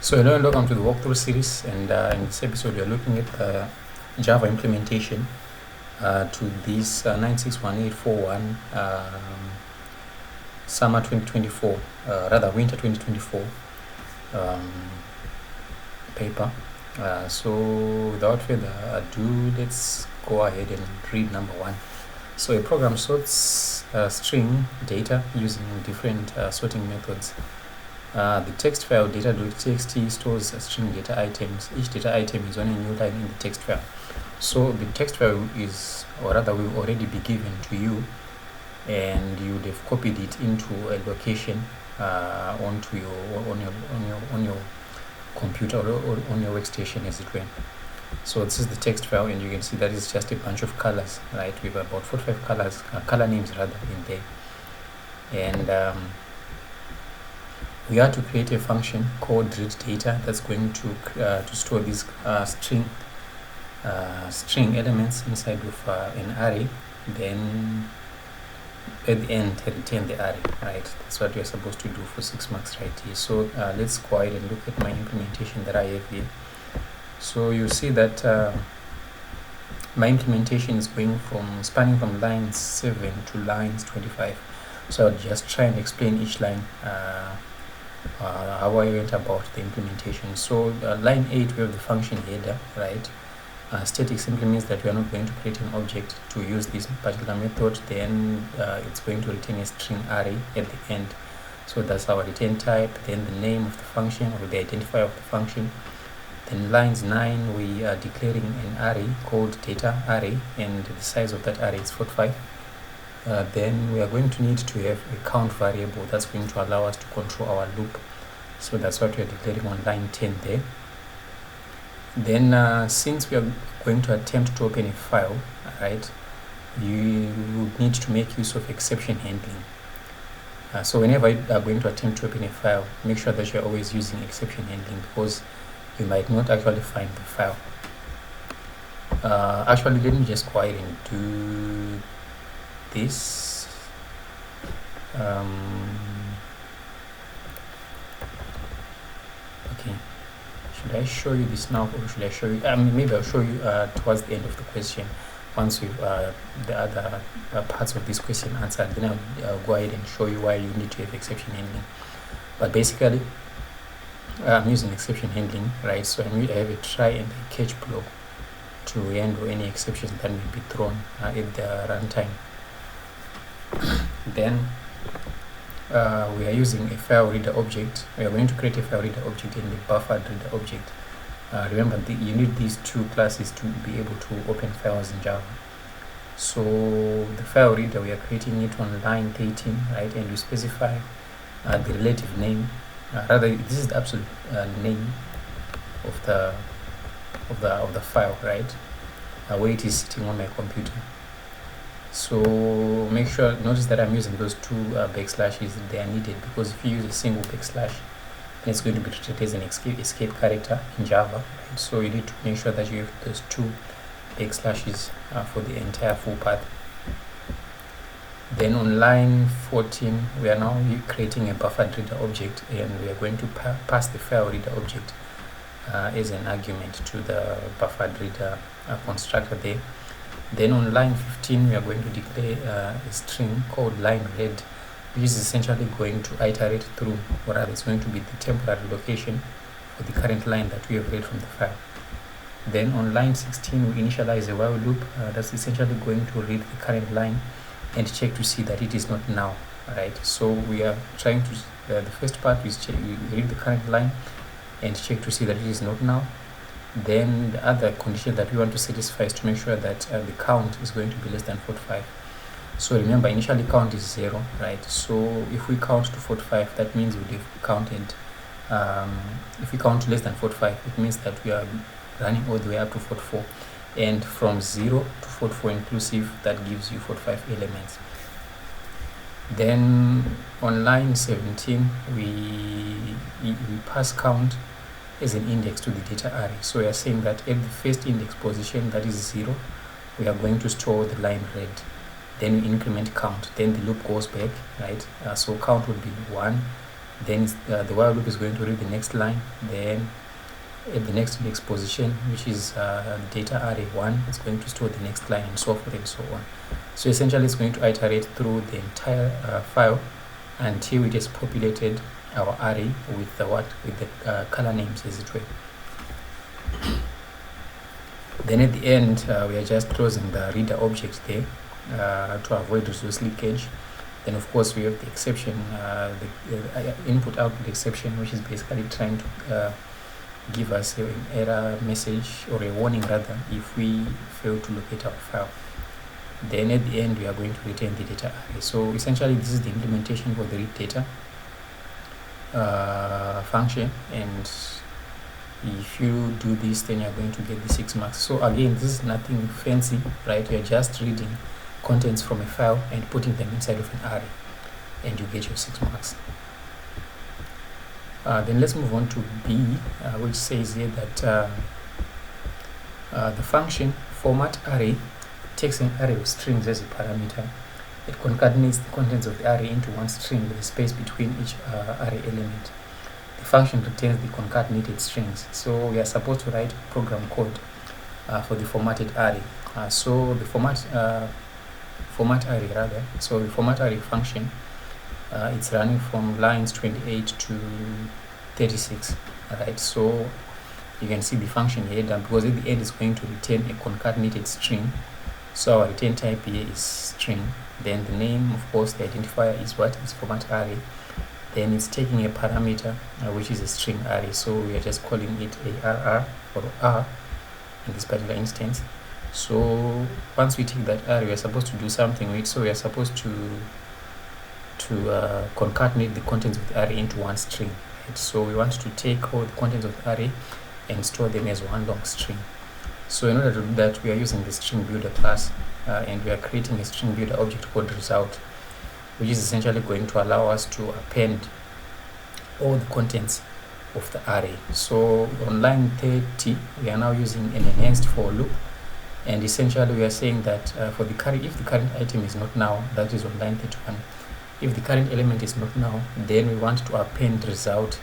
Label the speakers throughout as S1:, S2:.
S1: So hello and welcome to the walkthrough series, and in this episode we are looking at Java implementation to this 961841 summer 2024, rather winter 2024 paper. So without further ado, let's go ahead and read number one. So a program sorts string data using different sorting methods. The text file data.txt stores string data items. Each data item is on a new line in the text file. So the text file is, or rather will already be given to you, and you would have copied it into a location onto on your computer or on your workstation, as it were. So this is the text file, and you can see that is just a bunch of colors, right? We have about 45 colors, color names rather, in there, and we are to create a function called readData that's going to store these string elements inside of an array. Then at the end return the array, right? That's what we're supposed to do for 6 marks right here. So let's go ahead and look at my implementation that I have here. So you see that my implementation is spanning from lines 7 to lines 25. So I'll just try and explain each line, how I went about the implementation. So line 8, we have the function header, right? Static simply means that we are not going to create an object to use this particular method. Then it's going to return a string array at the end. So that's our return type. Then the name of the function, or the identifier of the function. Then lines 9, we are declaring an array called data array, and the size of that array is 45. Then we are going to need to have a count variable that's going to allow us to control our loop. So that's what we are declaring on line 10 there. Then since we are going to attempt to open a file, right, you would need to make use of exception handling. So whenever you are going to attempt to open a file, make sure that you are always using exception handling, because you might not actually find the file. Actually, let me just go ahead and do this. Okay, should I show you this now, or should I show you? Maybe I'll show you towards the end of the question, once we've the other parts of this question answered. Then I'll go ahead and show you why you need to have exception handling. But basically, I'm using exception handling, right? So I have a try and a catch block to handle any exceptions that may be thrown at the runtime. Then we are using a file reader object. We are going to create a file reader object and a buffered reader object. Remember, you need these two classes to be able to open files in Java. So the file reader, we are creating it on line 13, right? And we specify the relative name. Rather, this is the absolute name of the file, right? Where it is sitting on my computer. So make sure, notice that I'm using those two backslashes. They are needed, because if you use a single backslash, then it's going to be treated as an escape character in Java, right? So you need to make sure that you have those two backslashes for the entire full path. Then on line 14, we are now creating a buffered reader object, and we are going to pass the file reader object as an argument to the buffered reader constructor there. Then on line 15, we are going to declare a string called line read, which is essentially going to iterate through, or rather it's going to be the temporary location for the current line that we have read from the file. Then on line 16, we initialize a while loop that's essentially going to read the current line and check to see that it is not now, right? So we are trying to, the first part is we read the current line and check to see that it is not now. Then the other condition that we want to satisfy is to make sure that the count is going to be less than 45. So remember, initially count is 0, right? So if we count to 45, that means we have counted, if we count to less than 45, it means that we are running all the way up to 44. And from 0 to 44 inclusive, that gives you 45 elements. Then on line 17, we pass count as an index to the data array. So we are saying that at the first index position, that is 0, we are going to store the line read. Then we increment count, then the loop goes back, right? So count would be 1, Then the while loop is going to read the next line. Then at the next position, which is data array 1, it's going to store the next line, and so forth and so on. So essentially it's going to iterate through the entire file until it has populated our array with the color names, as it were. Then at the end, we are just closing the reader object there to avoid resource leakage. Then of course we have the exception, the input-output exception, which is basically trying to give us an error message, or a warning rather, if we fail to locate our file. Then at the end we are going to return the data array. So essentially this is the implementation for the read data function, and if you do this, then you're going to get the 6 marks. So again, this is nothing fancy, right? You're just reading contents from a file and putting them inside of an array, and you get your 6 marks. Then let's move on to B, which says here that the function format array takes an array of strings as a parameter. It concatenates the contents of the array into one string with a space between each array element. The function returns the concatenated strings. So we are supposed to write program code for the formatted array. So the format array rather. So the format array function, it's running from lines 28 to 36. Alright, so you can see the function here, because at the end is going to return a concatenated string. So our return type here is string. Then the name, of course, the identifier is what is format array. Then it's taking a parameter, which is a string array. So we are just calling it a RR or R in this particular instance. So once we take that array, we are supposed to do something with it. So we are supposed to concatenate the contents of the array into one string. Right? So we want to take all the contents of the array and store them as one long string. So in order to do that, we are using the string builder class, and we are creating a string builder object called result, which is essentially going to allow us to append all the contents of the array. So on line 30, we are now using an enhanced for loop, and essentially we are saying that if the current item is not now, that is on line 31. If the current element is not now, then we want to append result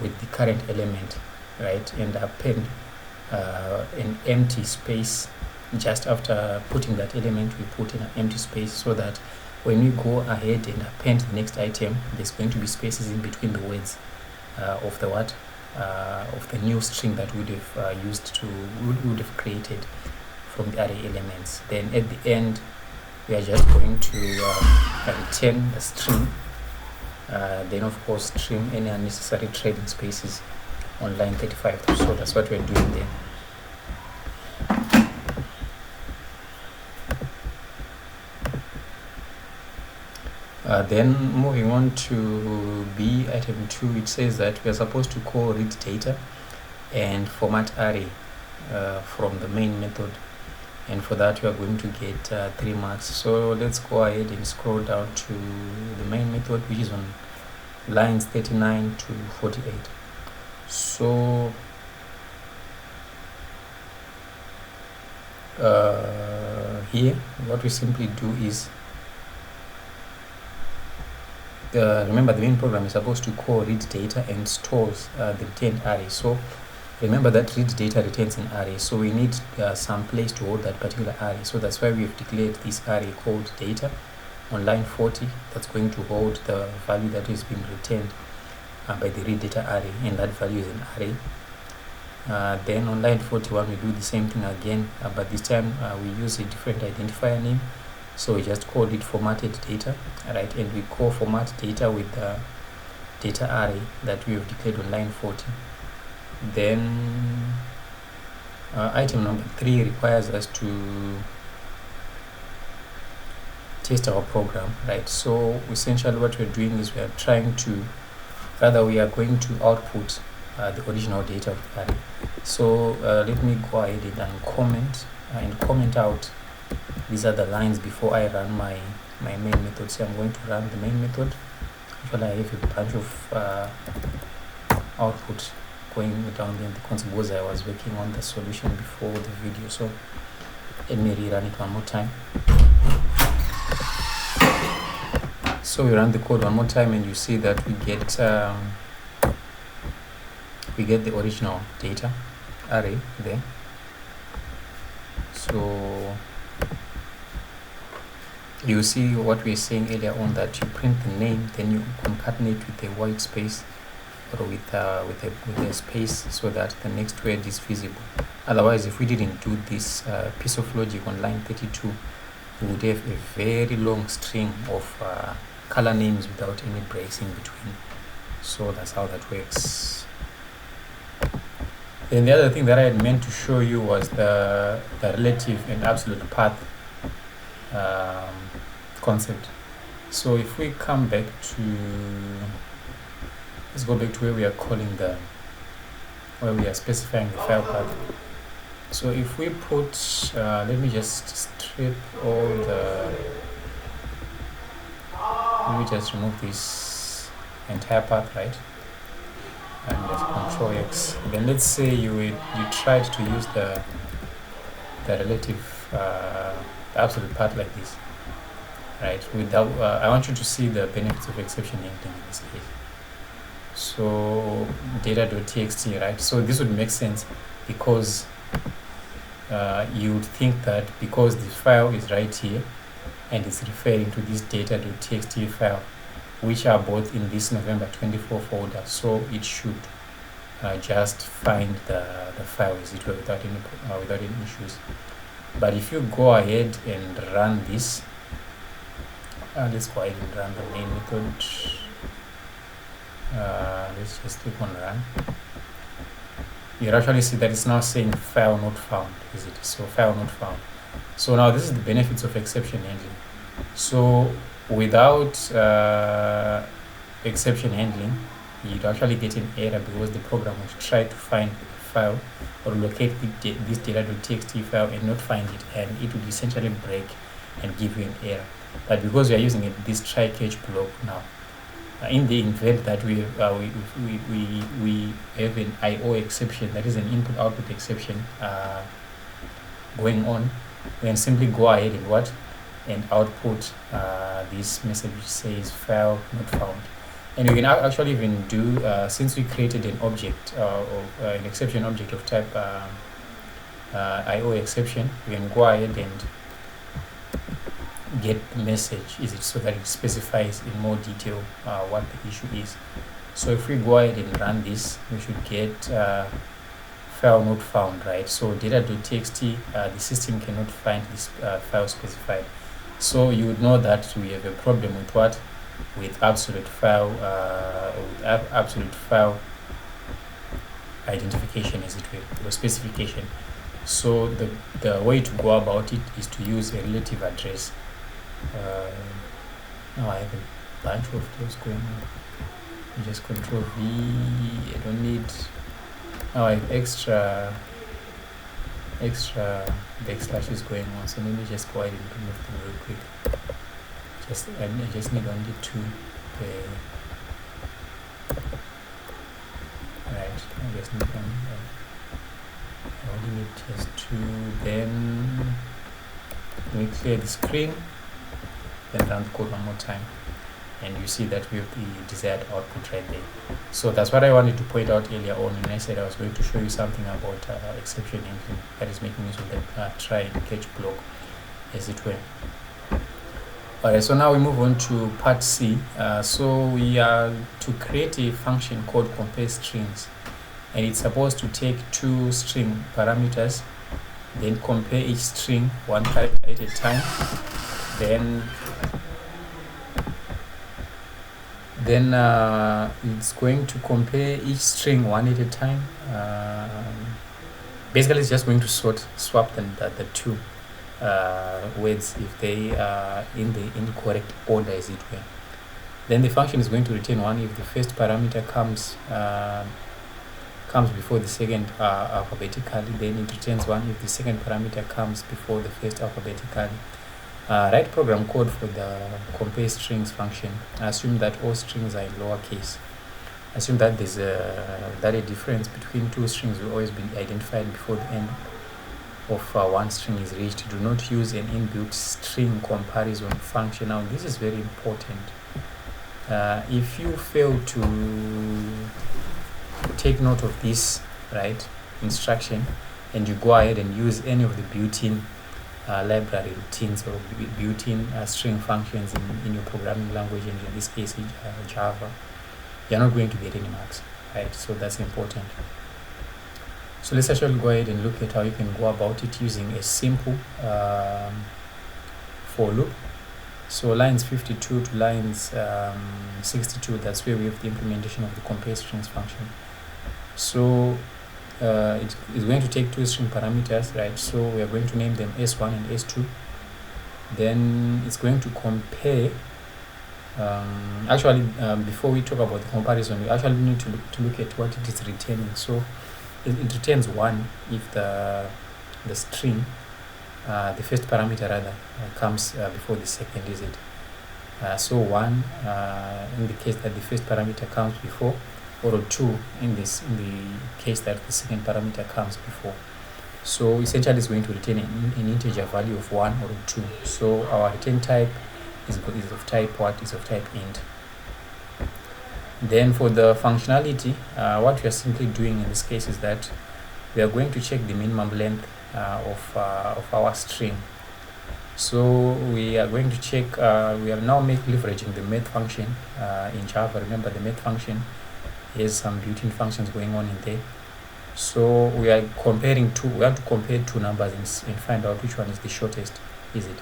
S1: with the current element, right? And append an empty space just after putting that element. We put in an empty space so that when we go ahead and append the next item, there's going to be spaces in between the words of the new string that we would have created from the array elements. Then at the end, we are just going to return the string. Then of course trim any unnecessary trading spaces on line 35. So that's what we're doing there. Then moving on to B, item 2, it says that we are supposed to call read data and format array from the main method, and for that we are going to get 3 marks. So let's go ahead and scroll down to the main method, which is on lines 39 to 48. So here what we simply do is, remember the main program is supposed to call read data and stores the returned array. So remember that read data returns an array, so we need some place to hold that particular array. So that's why we've declared this array called data on line 40. That's going to hold the value that is being returned by the read data array, and that value is an array. Then on line 41 we do the same thing again, but this time we use a different identifier name. So we just called it formatted data, right? And we call format data with the data array that we have declared on line 40. Then item number 3 requires us to test our program, right? So essentially what we're doing is we are going to output the original data of the array. So let me go ahead and comment out these are the lines before I run my main method. So I'm going to run the main method. Actually, I have a bunch of output going down there in the console because I was working on the solution before the video. So let me rerun it one more time. So we run the code one more time, and you see that we get the original data array there. So you see what we were saying earlier on, that you print the name, then you concatenate with a white space or with a space, so that the next word is visible. Otherwise, if we didn't do this piece of logic on line 32, we would have a very long string of color names without any breaks in between. So that's how that works. And the other thing that I had meant to show you was the relative and absolute path concept. So if we come back to, let's go back to where we are where we are specifying the file path. So if we put, let me just strip all let me just remove this entire path, right? And just Control X. Then let's say you tried to use the relative absolute path like this, right? Without I want you to see the benefits of exception handling in this case. So data.txt, right? So this would make sense because you would think that because the file is right here and it's referring to this data.txt file, which are both in this November 24 folder, so it should just find the file as it were without any issues. But if you go ahead and run this, let's go ahead and run the main method. Let's just click on run. You'll actually see that it's now saying file not found, is it? So file not found. So now this is the benefits of exception handling. So without exception handling, you'd actually get an error because the program would try to find the file or locate this data.txt file and not find it, and it would essentially break and give you an error. But because we are using this try catch block now, in the event that we have an IO exception, that is an input output exception going on, we can simply go ahead and output this message which says file not found. And we can actually even do, since we created an object of an exception object of type IO exception, we can go ahead and get the message, is it, so that it specifies in more detail what the issue is. So if we go ahead and run this, we should get file not found, right? So data.txt, the system cannot find this file specified. So you would know that we have a problem with what? With absolute file identification, as it were, or specification. So the way to go about it is to use a relative address. Now I have a bunch of those going on. You just Control V. I don't need. Now I have extra backslashes going on. So let me just go ahead and remove them real quick. I just need only two. Right. I just need I only need just two. Then let me clear the screen. Then run the code one more time, and you see that we have the desired output right there. So that's what I wanted to point out earlier on when I said I was going to show you something about exception handling, that is making use of the try and catch block, as it were. Alright, so now we move on to part C. So we are to create a function called compare strings, and it's supposed to take two string parameters, then compare each string one character at a time. Then it's going to compare each string one at a time. Basically, it's just going to swap the two words if they are in the incorrect order, as it were. Then the function is going to return one if the first parameter comes before the second alphabetically. Then it returns one if the second parameter comes before the first alphabetically. Write program code for the compare strings function. Assume that all strings are in lowercase. Assume that there's a difference between two strings will always be identified before the end of one string is reached, do not use an inbuilt string comparison function. Now this is very important. If you fail to take note of this, right, instruction, and you go ahead and use any of the built-in library routines or built-in string functions in your programming language, and in this case Java, you're not going to get any marks, right? So that's important. So let's actually go ahead and look at how you can go about it using a simple for loop. So lines 52 to lines 62, that's where we have the implementation of the compare strings function. So it's going to take two string parameters, right? So we are going to name them S1 and S2. Then it's going to compare. Before we talk about the comparison, we actually need to look at what it is returning. So it returns 1 if the string, the first parameter rather, comes before the second, is it? So 1 in the case that the first parameter comes before, or 2 in the case that the second parameter comes before. So essentially it's going to return an integer value of 1 or 2. So our return type is of type what? Is of type int. Then for the functionality, what we are simply doing in this case is that we are going to check the minimum length of our string. So we are going to check, we are now leveraging the math function in Java. Remember, the math function has some built-in functions going on in there. So we are comparing two, we have to compare two numbers and find out which one is the shortest, is it?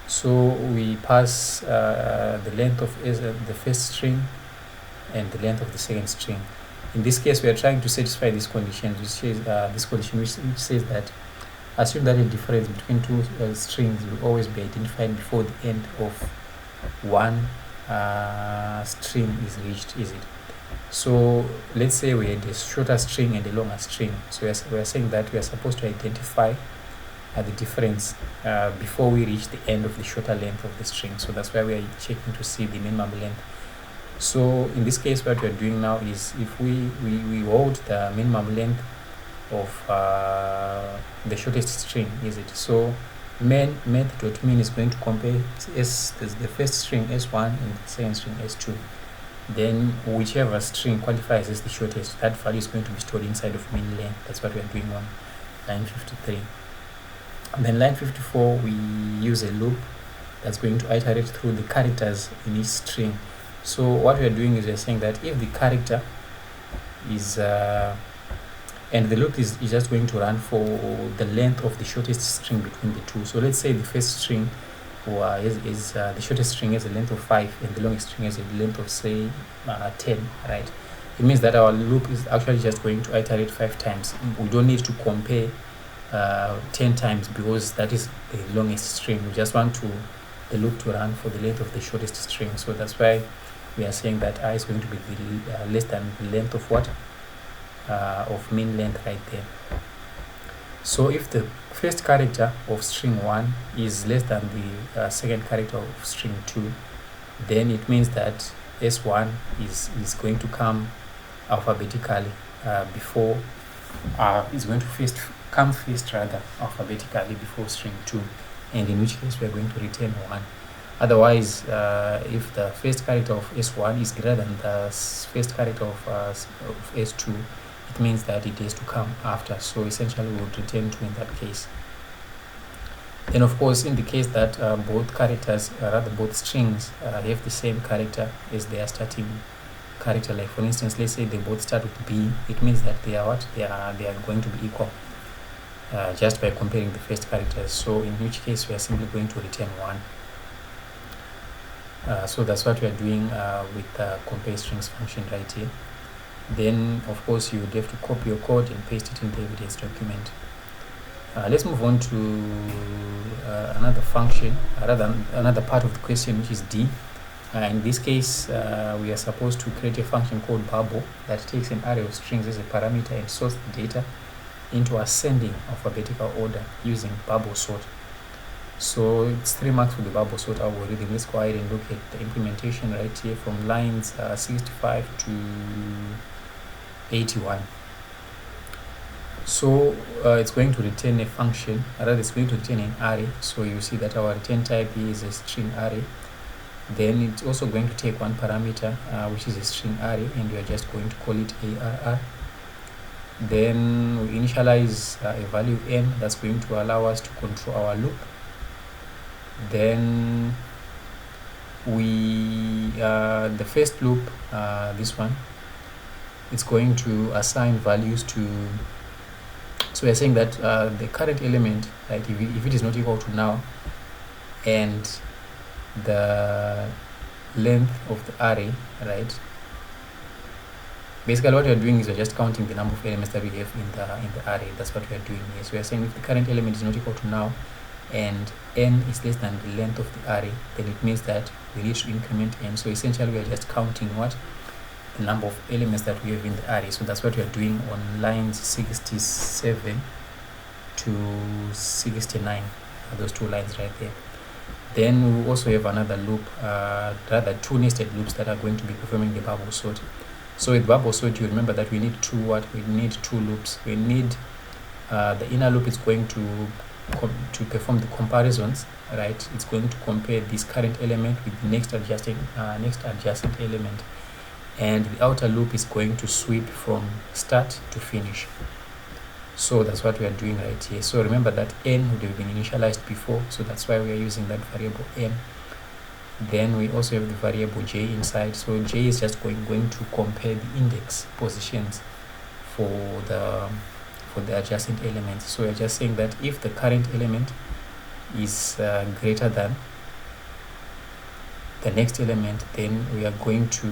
S1: So we pass the length of the first string and the length of the second string. In this case, we are trying to satisfy this condition, which says which says that assume that a difference between two strings will always be identified before the end of one string is reached, is it? So let's say we had a shorter string and a longer string. So we are saying that we are supposed to identify the difference before we reach the end of the shorter length of the string. So that's why we are checking to see the minimum length. So in this case, what we are doing now is if we hold the minimum length of the shortest string, is it? So math.min is going to compare the first string S1 and the second string S2. Then whichever string qualifies as the shortest, that value is going to be stored inside of min length. That's what we are doing on line 53. And then line 54, we use a loop that's going to iterate through the characters in each string. So what we are doing is we are saying that if the character is and the loop is just going to run for the length of the shortest string between the two. So let's say the first string is the shortest string has a length of 5 and the longest string has a length of say 10, right? It means that our loop is actually just going to iterate 5 times. We don't need to compare 10 times because that is the longest string. We just want the loop to run for the length of the shortest string. So that's why we are saying that I is going to be less than the length of what? Of min length right there. So if the first character of string 1 is less than the second character of string 2, then it means that S1 is going to come alphabetically before is going to come first rather alphabetically before string 2, and in which case we are going to return 1. Otherwise, if the first character of S1 is greater than the first character of S2, it means that it has to come after. So essentially we would return 2 in that case. Then of course, in the case that both characters, rather both strings have the same character as their starting character, like for instance, let's say they both start with B, it means that they are what? They are going to be equal just by comparing the first characters. So in which case we are simply going to return 1. So that's what we are doing with the compare strings function right here. Then of course you would have to copy your code and paste it in the evidence document. Let's move on to another function, another part of the question, which is D. In this case, we are supposed to create a function called bubble that takes an array of strings as a parameter and sorts the data into ascending alphabetical order using bubble sort. So it's 3 marks for the bubble sort algorithm. Let's go ahead and look at the implementation right here from lines 65 to 81. So it's going to return a function, rather it's going to return an array. So you see that our return type here is a string array. Then it's also going to take one parameter, which is a string array, and we are just going to call it ARR. Then we initialize a value n that's going to allow us to control our loop. Then we the first loop, this one, it's going to assign values to. So we're saying that the current element, right, if it is not equal to now, and the length of the array, right? Basically, what we are doing is we're just counting the number of elements that we have in the array. That's what we are doing here. So we are saying if the current element is not equal to now, and n is less than the length of the array, then it means that we need to increment n. So essentially, we are just counting what? The number of elements that we have in the array. So that's what we are doing on lines 67 to 69, those two lines right there. Then we also have another loop, rather two nested loops that are going to be performing the bubble sort. So with bubble sort, you remember that we need we need two loops. We need the inner loop is going to perform the comparisons, right? It's going to compare this current element with the next adjacent element, and the outer loop is going to sweep from start to finish. So that's what we are doing right here. So remember that n would have been initialized before, so that's why we are using that variable n. Then we also have the variable j inside. So j is just going to compare the index positions for the adjacent elements. So we're just saying that if the current element is greater than the next element, then we are going to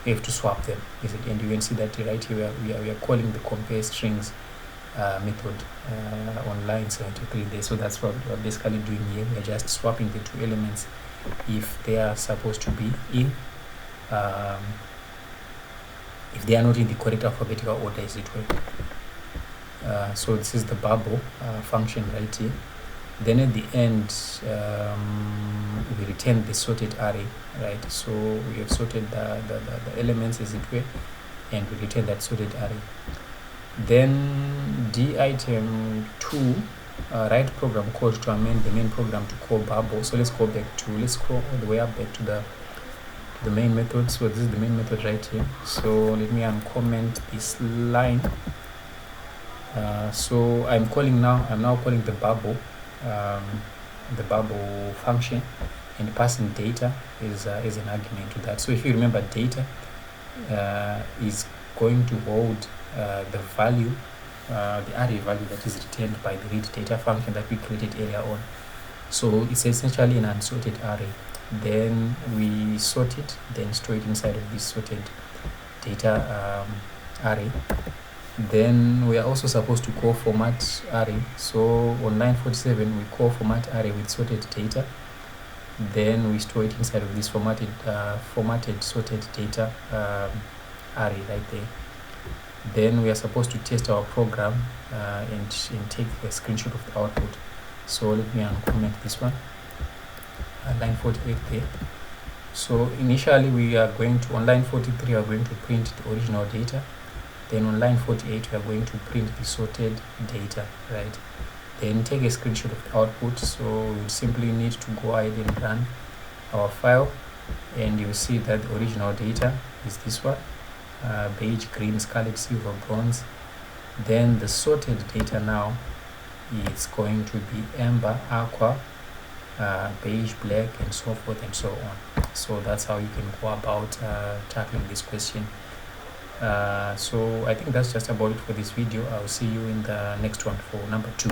S1: have to swap them. And you can see that right here we are calling the compare strings method on line 73 there. So that's what we're basically doing here. We're just swapping the two elements if they are supposed to be in, if they are not in the correct alphabetical order, as it were. So this is the bubble function right here. Then at the end, we return the sorted array, right? So we have sorted the elements, as it were, and we return that sorted array. Then d item 2, write program code to amend the main program to call bubble. So let's scroll all the way up back to the main method. So this is the main method right here. So let me uncomment this line. So I'm now calling the bubble function, and passing data is an argument to that. So if you remember, data is going to hold the value, the array value that is returned by the read data function that we created earlier on. So it's essentially an unsorted array. Then we sort it, then store it inside of this sorted data array. Then we are also supposed to call format array. So on line 47, we call format array with sorted data. Then we store it inside of this formatted sorted data array right there. Then we are supposed to test our program and take a screenshot of the output. So let me uncomment this one, line 48 there. So initially we are going to, on line 43, we are going to print the original data. Then on line 48, we are going to print the sorted data, right? Then take a screenshot of the output. So we simply need to go ahead and run our file, and you'll see that the original data is this one, beige, green, scarlet, silver, bronze. Then the sorted data now is going to be amber, aqua, beige, black, and so forth and so on. So that's how you can go about tackling this question. So I think that's just about it for this video. I'll see you in the next one for number 2.